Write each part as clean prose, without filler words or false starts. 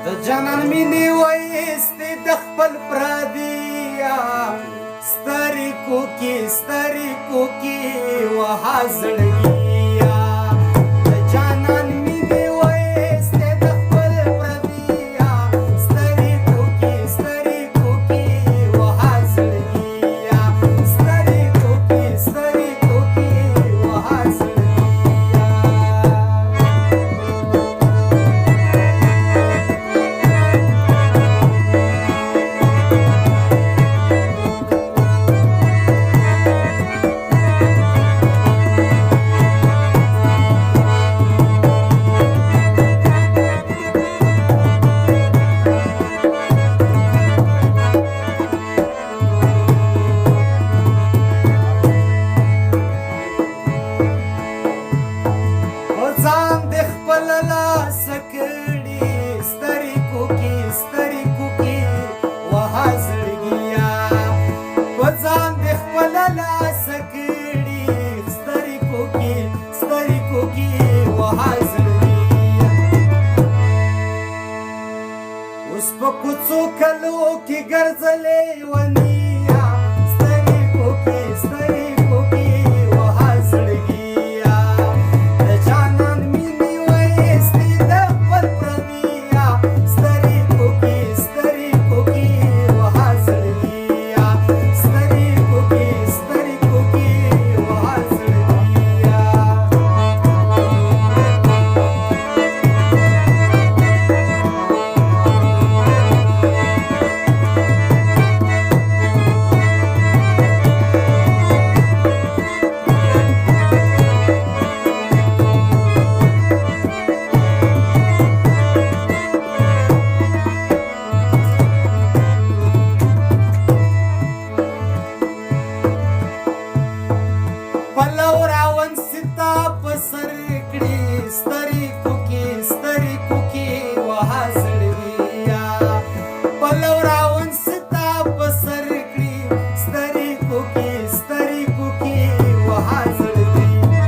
د جانان مینې وایستې د خپل پردیه سترګو کې وها زړګیه د جانان مینې وایستې د خپل پردیه سترګو کې وها زړګیه سترګو کې وها زړګیه اوس په کوڅو کلو کې ګرځلې ونیا سترګو کې وها زړګیه د جانان مینې وایستې د خپل پردیه سترګو کې وها زړګیه سترګو کې وها زړګیه پلو راون ستا پسر کړي سترګو کې وها زړګیه پلو راون ستا پسر کړي سترګو کې وها زړګیه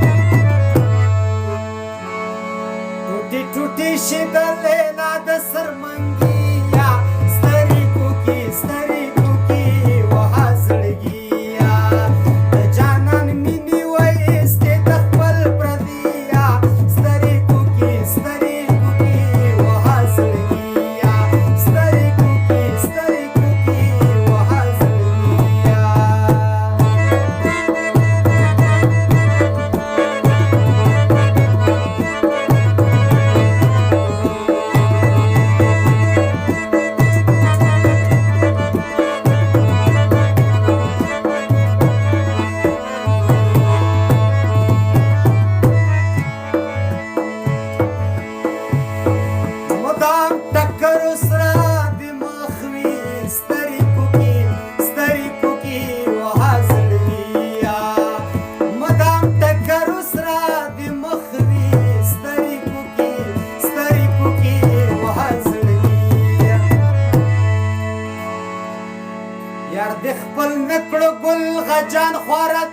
ټوټي شي د لیلا د سرمنګیا سترګو کې وها زړګیه د جانان مینې وایستې د خپل پردیه سترګو کې وها زړګیه سترګو کې وها زړګیه یار د خپل نکړو ګل غجان خوارت